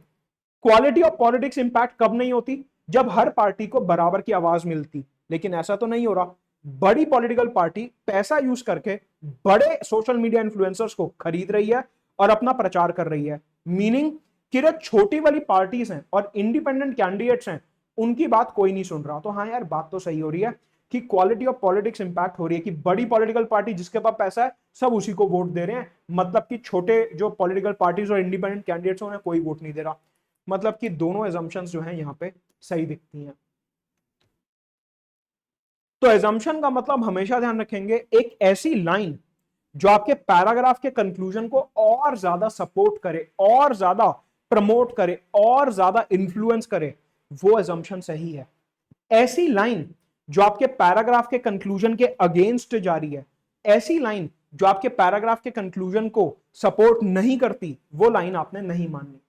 क्वालिटी ऑफ पॉलिटिक्स इंपैक्ट कब नहीं होती? जब हर पार्टी को बराबर की आवाज मिलती। लेकिन ऐसा तो नहीं हो रहा। बड़ी पॉलिटिकल पार्टी पैसा यूज करके बड़े सोशल मीडिया इन्फ्लुएंसर्स को खरीद रही है और अपना प्रचार कर रही है। मीनिंग कि जो छोटी वाली पार्टीज हैं और इंडिपेंडेंट कैंडिडेट्स हैं, उनकी बात कोई नहीं सुन रहा। तो हाँ यार, बात तो सही हो रही है कि क्वालिटी ऑफ पॉलिटिक्स इंपैक्ट हो रही है कि बड़ी पॉलिटिकल पार्टी जिसके पास पैसा है सब उसी को वोट दे रहे हैं, मतलब कि छोटे जो पॉलिटिकल पार्टीज और इंडिपेंडेंट कैंडिडेट्स हैं उन्हें कोई वोट नहीं दे रहा। मतलब कि दोनों एजम्पशंस जो हैं यहां पे सही दिखती हैं। तो एजम्पशन का मतलब हमेशा ध्यान रखेंगे एक ऐसी लाइन जो आपके पैराग्राफ के कंक्लूजन को और ज्यादा सपोर्ट करे, और ज्यादा प्रमोट करे, और ज्यादा इंफ्लुएंस करे, वो एजम्पशन सही है। ऐसी लाइन जो आपके पैराग्राफ के कंक्लूजन के अगेंस्ट जा रही है, ऐसी लाइन जो आपके पैराग्राफ के कंक्लूजन को सपोर्ट नहीं करती, वो लाइन आपने नहीं माननी।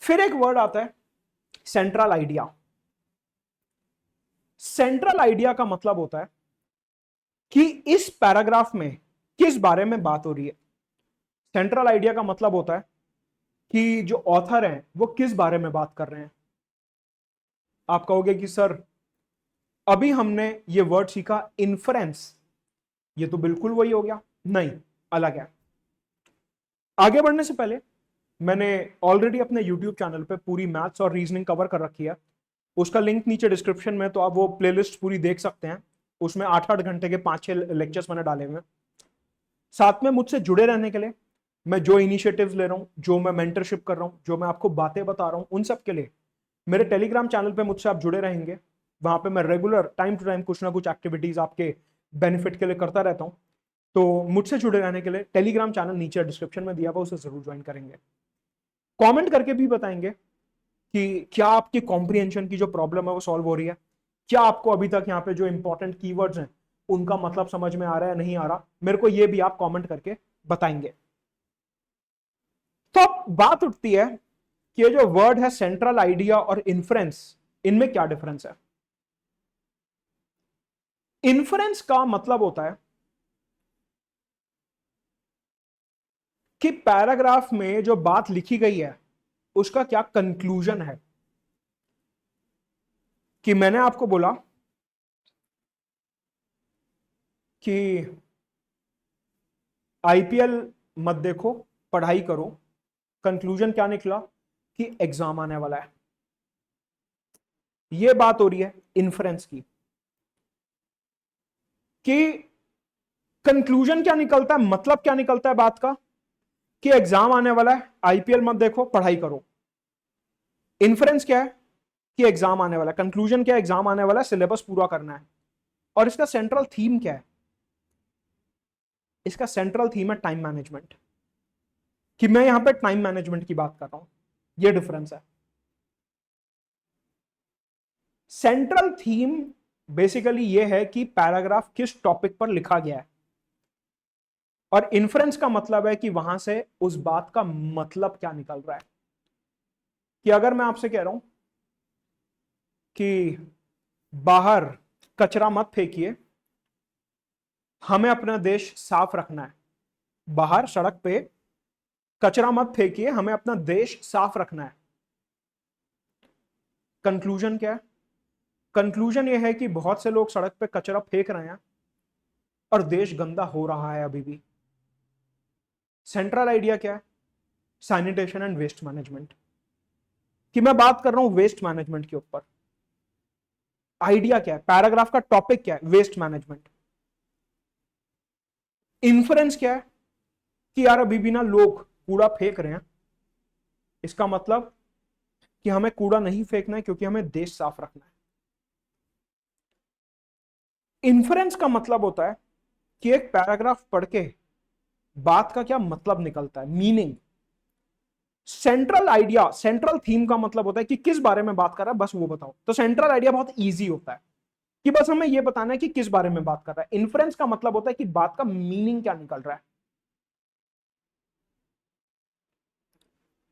फिर एक वर्ड आता है सेंट्रल आइडिया। सेंट्रल आइडिया का मतलब होता है कि इस पैराग्राफ में किस बारे में बात हो रही है। सेंट्रल आइडिया का मतलब होता है कि जो ऑथर हैं वो किस बारे में बात कर रहे हैं। आप कहोगे कि सर अभी हमने ये वर्ड सीखा इन्फ्रेंस, ये तो बिल्कुल वही हो गया। नहीं, अलग है। आगे बढ़ने से पहले मैंने ऑलरेडी अपने YouTube चैनल पे पूरी मैथ्स और रीजनिंग कवर कर रखी है। उसका लिंक नीचे डिस्क्रिप्शन में, तो आप वो प्लेलिस्ट पूरी देख सकते हैं। उसमें 8-8 घंटे के 5-6 लेक्चर्स मैंने डाले हुए हैं। साथ में मुझसे जुड़े रहने के लिए मैं जो इनिशिएटिव्स ले रहा हूं, जो मैं मेंटरशिप कर रहा हूं, जो मैं आपको बातें बता रहा हूं, उन सब के लिए मेरे टेलीग्राम चैनल पे मुझसे आप जुड़े रहेंगे। वहां पे मैं रेगुलर टाइम टू टाइम कुछ ना कुछ एक्टिविटीज आपके बेनिफिट के लिए करता रहता हूं। तो मुझसे जुड़े रहने के लिए टेलीग्राम चैनल नीचे डिस्क्रिप्शन में दिया हुआ, उसे जरूर ज्वाइन करेंगे। कमेंट करके भी बताएंगे कि क्या आपकी कॉम्प्रिहेंशन की जो प्रॉब्लम है वो सॉल्व हो रही है, क्या आपको अभी तक यहाँ पे जो इंपॉर्टेंट कीवर्ड्स हैं उनका मतलब समझ में आ रहा है नहीं आ रहा। मेरे को ये भी आप कमेंट करके बताएंगे। तो अब बात उठती है कि ये जो वर्ड है सेंट्रल आइडिया और इन्फ्रेंस, इनमें क्या डिफरेंस है। इन्फ्रेंस का मतलब होता है कि पैराग्राफ में जो बात लिखी गई है उसका क्या कंक्लूजन है। कि मैंने आपको बोला कि आईपीएल मत देखो, पढ़ाई करो। कंक्लूजन क्या निकला कि एग्जाम आने वाला है। यह बात हो रही है इन्फ्रेंस की कि कंक्लूजन क्या निकलता है, मतलब क्या निकलता है बात का कि एग्जाम आने वाला है, आईपीएल मत देखो, पढ़ाई करो। इन्फ्रेंस क्या है कि एग्जाम आने वाला है। कंक्लूजन क्या है, एग्जाम आने वाला है, सिलेबस पूरा करना है। और इसका सेंट्रल थीम क्या है, इसका सेंट्रल थीम है टाइम मैनेजमेंट। कि मैं यहां पे टाइम मैनेजमेंट की बात कर रहा हूं, यह डिफरेंस है। सेंट्रल थीम बेसिकली यह है कि पैराग्राफ किस टॉपिक पर लिखा गया है, और इन्फ्रेंस का मतलब है कि वहां से उस बात का मतलब क्या निकल रहा है। कि अगर मैं आपसे कह रहा हूं कि बाहर कचरा मत फेंकिए, हमें अपना देश साफ रखना है, बाहर सड़क पे कचरा मत फेंकिए, हमें अपना देश साफ रखना है। कंक्लूजन क्या है, कंक्लूजन यह है कि बहुत से लोग सड़क पे कचरा फेंक रहे हैं और देश गंदा हो रहा है अभी भी। सेंट्रल आइडिया क्या है, सैनिटेशन एंड वेस्ट मैनेजमेंट। कि मैं बात कर रहा हूं वेस्ट मैनेजमेंट के ऊपर। आइडिया क्या है, पैराग्राफ का टॉपिक क्या है, वेस्ट मैनेजमेंट। इन्फ्रेंस क्या है कि यार अभी भी ना लोग कूड़ा फेंक रहे हैं, इसका मतलब कि हमें कूड़ा नहीं फेंकना है क्योंकि हमें देश साफ रखना है। इन्फ्रेंस का मतलब होता है कि एक पैराग्राफ पढ़ के बात का क्या मतलब निकलता है, meaning. Central idea, central theme का मतलब होता है कि किस बारे में बात कर रहा है, बस वो बताओ। तो सेंट्रल आइडिया बहुत इजी होता है कि बस हमें यह बताना है कि किस बारे में बात कर रहा है। इन्फ्रेंस का मतलब होता है कि बात का मीनिंग क्या निकल रहा है।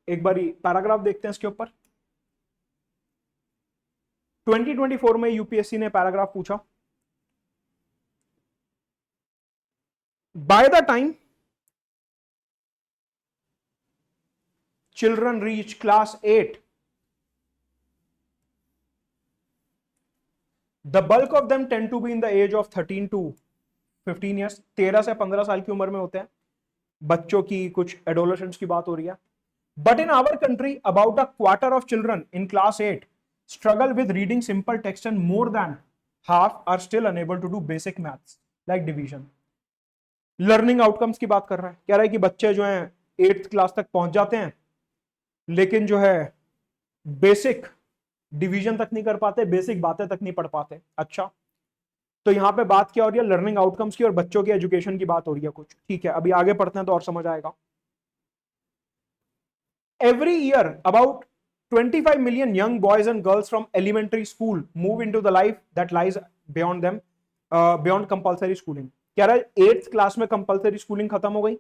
एक बार पैराग्राफ देखते हैं इसके ऊपर। 2024 में यूपीएससी ने पैराग्राफ पूछा, by the time children reach class 8, the bulk of them tend to be in the age of 13 to 15 years। 13 से 15 साल की उम्र में होते हैं बच्चों की, कुछ एडोलेसेंट्स की बात हो रही है। But in our country about a quarter of children in class 8 struggle with reading simple text and more than half are still unable to do basic maths like division। Learning outcomes की बात कर रहा है, कह रहा है कि बच्चे जो हैं 8th क्लास तक पहुंच जाते हैं लेकिन जो है बेसिक डिवीजन तक नहीं कर पाते, बेसिक बातें तक नहीं पढ़ पाते। अच्छा, तो यहां पे बात क्या हो रही है, लर्निंग आउटकम्स की और बच्चों की एजुकेशन की बात हो रही है कुछ। ठीक है, अभी आगे पढ़ते हैं तो और समझ आएगा। Every year about 25 million young boys and girls from elementary school move into the life that lies beyond them, beyond compulsory schooling। कह रहा है 8th क्लास में कंपलसरी स्कूलिंग खत्म हो गई,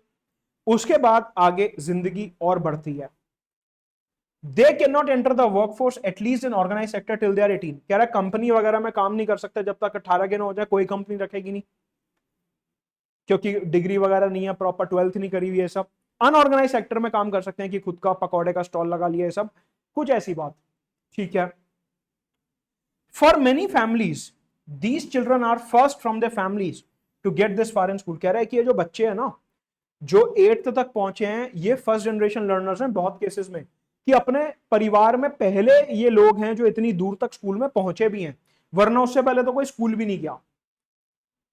उसके बाद आगे जिंदगी और बढ़ती है। They can not enter the workforce at least in organise sector till they are 18। कह रहा है कंपनी वगैरह में काम नहीं कर सकते जब तक 18 के ना हो जाए, कोई कंपनी रखेगी नहीं क्योंकि डिग्री वगैरह नहीं है, प्रॉपर 12th नहीं करी हुई है। सब अनऑर्गेनाइज सेक्टर में काम कर सकते हैं कि खुद का पकौड़े का स्टॉल लगा लिया है, सब कुछ ऐसी बात। ठीक है, for many families these children are first from their families to get this for in school. कह रहा है कि ये जो बच्चे हैं ना, जो 8th तक पहुंचे हैं, ये फर्स्ट जनरेशन लर्नर्स हैं बहुत केसेस में, कि अपने परिवार में पहले ये लोग हैं जो इतनी दूर तक स्कूल में पहुंचे भी हैं, वरना उससे पहले तो कोई स्कूल भी नहीं गया।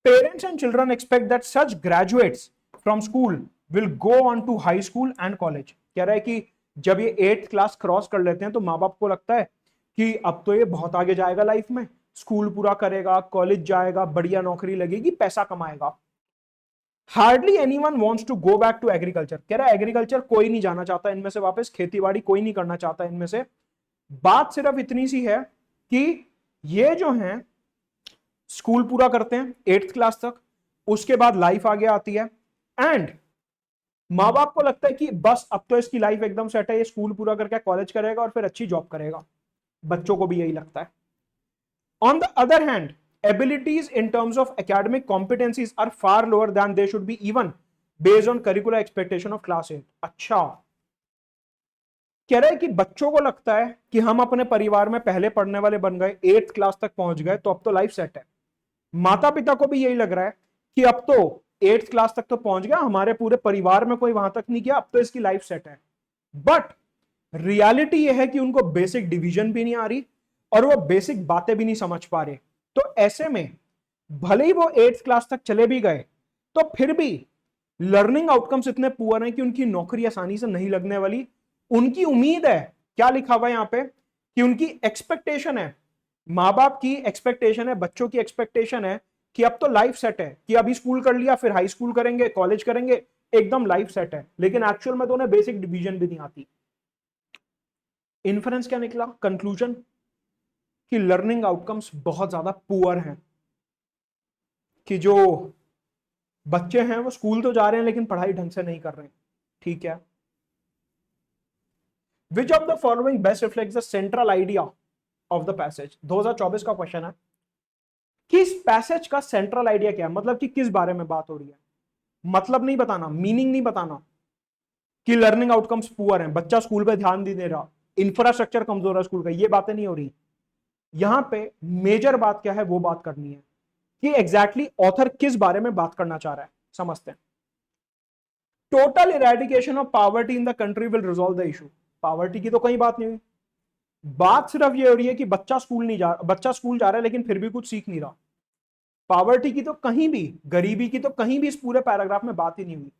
Parents and children expect that such graduates from school will go on to high school and college. कह रहा है कि जब ये 8th क्लास क्रॉस कर लेते हैं तो माँ बाप को लगता है कि अब तो ये बहुत आगे जाएगा लाइफ में, स्कूल पूरा करेगा, कॉलेज जाएगा, बढ़िया नौकरी लगेगी, पैसा कमाएगा। Hardly anyone wants to go back to agriculture. कह रहा है एग्रीकल्चर कोई नहीं जाना चाहता इनमें से वापस, खेतीबाड़ी कोई नहीं करना चाहता इनमें से। बात सिर्फ इतनी सी है कि ये जो हैं स्कूल पूरा करते हैं 8th क्लास तक, उसके बाद लाइफ आगे आती है एंड माँ बाप को लगता है कि बस अब तो इसकी लाइफ एकदम सेट है, ये स्कूल पूरा करके कॉलेज करेगा और फिर अच्छी जॉब करेगा। बच्चों को भी यही लगता है। On the other hand abilities in terms of academic competencies are far lower than they should be even based on curricular expectation of class 8। अच्छा, कह रहा है कि बच्चों को लगता है कि हम अपने परिवार में पहले पढ़ने वाले बन गए, 8th क्लास तक पहुंच गए, तो अब तो लाइफ सेट है। माता पिता को भी यही लग रहा है कि अब तो 8th क्लास तक तो पहुंच गया, हमारे पूरे परिवार में कोई वहां तक नहीं गया, अब तो इसकी लाइफ सेट है। बट रियलिटी यह है कि उनको बेसिक डिवीजन भी नहीं आ रही और वो बेसिक बातें भी नहीं समझ पा रहे। तो ऐसे में भले ही वो 8th क्लास तक चले भी गए, तो फिर भी लर्निंग आउटकम्स इतने पुअर हैं कि उनकी नौकरी आसानी से नहीं लगने वाली। उनकी उम्मीद है, क्या लिखा हुआ है यहां पे, कि उनकी एक्सपेक्टेशन है, मां बाप की एक्सपेक्टेशन है, बच्चों की एक्सपेक्टेशन है कि अब तो लाइफ सेट है, कि अभी स्कूल कर लिया, फिर हाई स्कूल करेंगे, कॉलेज करेंगे, एकदम लाइफ सेट है। लेकिन एक्चुअल में तो उन्हें बेसिक डिवीजन भी नहीं आती। इन्फ्रेंस क्या निकला, कंक्लूजन, कि लर्निंग आउटकम्स बहुत ज्यादा पुअर हैं, कि जो बच्चे हैं वो स्कूल तो जा रहे हैं लेकिन पढ़ाई ढंग से नहीं कर रहे हैं। ठीक है, which of the following best reflects the central idea of the passage. 2024 का क्वेश्चन है कि इस पैसेज का सेंट्रल आइडिया क्या है, मतलब कि किस बारे में बात हो रही है। मतलब नहीं बताना, मीनिंग नहीं बताना कि लर्निंग आउटकम्स पुअर हैं, बच्चा स्कूल पे ध्यान नहीं दे रहा, इंफ्रास्ट्रक्चर कमजोर है स्कूल का, ये बातें नहीं हो रही। यहां पे मेजर बात क्या है वो बात करनी है कि एग्जैक्टली ऑथर किस बारे में बात करना चाह रहा है। समझते हैं। Total eradication of poverty in the country will resolve the issue. Poverty की तो कहीं बात नहीं हुई, बात सिर्फ ये हो रही है कि बच्चा स्कूल नहीं जा बच्चा स्कूल जा रहा है लेकिन फिर भी कुछ सीख नहीं रहा। पॉवर्टी की तो कहीं भी, गरीबी की तो कहीं भी इस पूरे पैराग्राफ में बात ही नहीं हुई।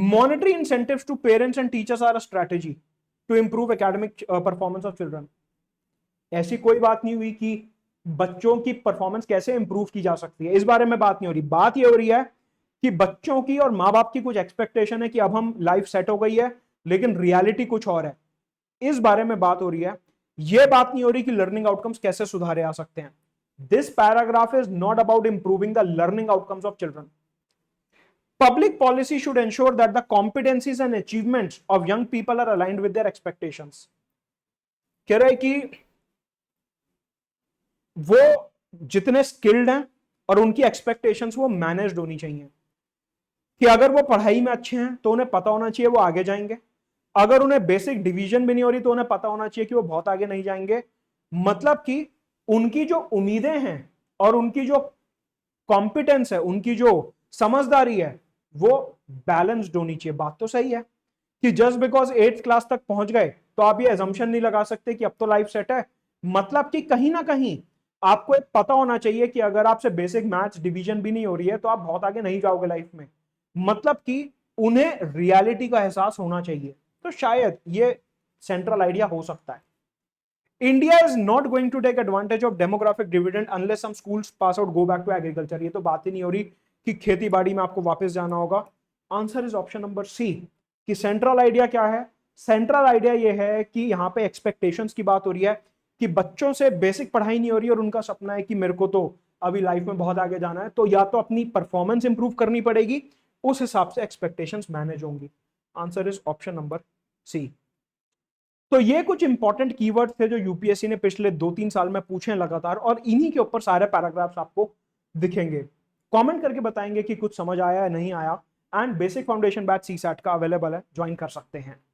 Monetary incentives to parents and teachers are a strategy to improve academic performance of children. ऐसी कोई बात नहीं हुई कि बच्चों की परफॉर्मेंस कैसे इंप्रूव की जा सकती है, इस बारे में बात नहीं हो रही। बात ये हो रही है कि बच्चों की और मां बाप की कुछ एक्सपेक्टेशन है कि अब हम लाइफ सेट हो गई है, लेकिन रियलिटी कुछ और है, इस बारे में बात हो रही है। यह बात नहीं हो रही कि लर्निंग आउटकम्स कैसे सुधारे आ सकते हैं। This paragraph is not about improving the learning outcomes of children. Public policy should ensure that the competencies and achievements of young people are aligned with their expectations. कह रहे कि वो जितने स्किल्ड हैं और उनकी एक्सपेक्टेशंस वो मैनेज्ड होनी चाहिए, कि अगर वो पढ़ाई में अच्छे हैं तो उन्हें पता होना चाहिए वो आगे जाएंगे, अगर उन्हें बेसिक डिवीजन भी नहीं हो रही तो उन्हें पता होना चाहिए कि वो बहुत आगे नहीं जाएंगे। मतलब कि उनकी जो उम्मीदें हैं और उनकी जो कॉम्पिटेंस है, उनकी जो समझदारी है, वो बैलेंस्ड होनी चाहिए। बात तो सही है कि जस्ट बिकॉज 8th क्लास तक पहुंच गए तो आप ये एजम्पशन नहीं लगा सकते कि अब तो लाइफ सेट है। मतलब कि कहीं ना कहीं आपको एक पता होना चाहिए कि अगर आपसे बेसिक मैथ्स डिवीजन भी नहीं हो रही है तो आप बहुत आगे नहीं जाओगे लाइफ में। मतलब कि उन्हें रियलिटी का एहसास होना चाहिए। तो शायद ये सेंट्रल आइडिया हो सकता है। India is not going to take advantage of demographic dividend unless some schools pass out go back to agriculture. ये तो बात ही नहीं हो रही कि खेती बाड़ी में आपको वापस जाना होगा। Answer is option number C, कि सेंट्रल आइडिया क्या है। सेंट्रल आइडिया ये है कि यहां पे एक्सपेक्टेशंस की बात हो रही है कि बच्चों से बेसिक पढ़ाई नहीं हो रही और उनका सपना है कि मेरे को तो अभी लाइफ में बहुत आगे जाना है, तो या तो अपनी परफॉर्मेंस इंप्रूव करनी पड़ेगी, उस हिसाब से एक्सपेक्टेशंस मैनेज होंगी। Answer is option number C. तो ये कुछ इंपॉर्टेंट कीवर्ड थे जो यूपीएससी ने पिछले 2-3 साल में पूछे लगातार, और इन्हीं के ऊपर सारे पैराग्राफ्स आपको दिखेंगे। कमेंट करके बताएंगे कि कुछ समझ आया या नहीं आया। And basic foundation batch CSAT का अवेलेबल है, ज्वाइन कर सकते हैं।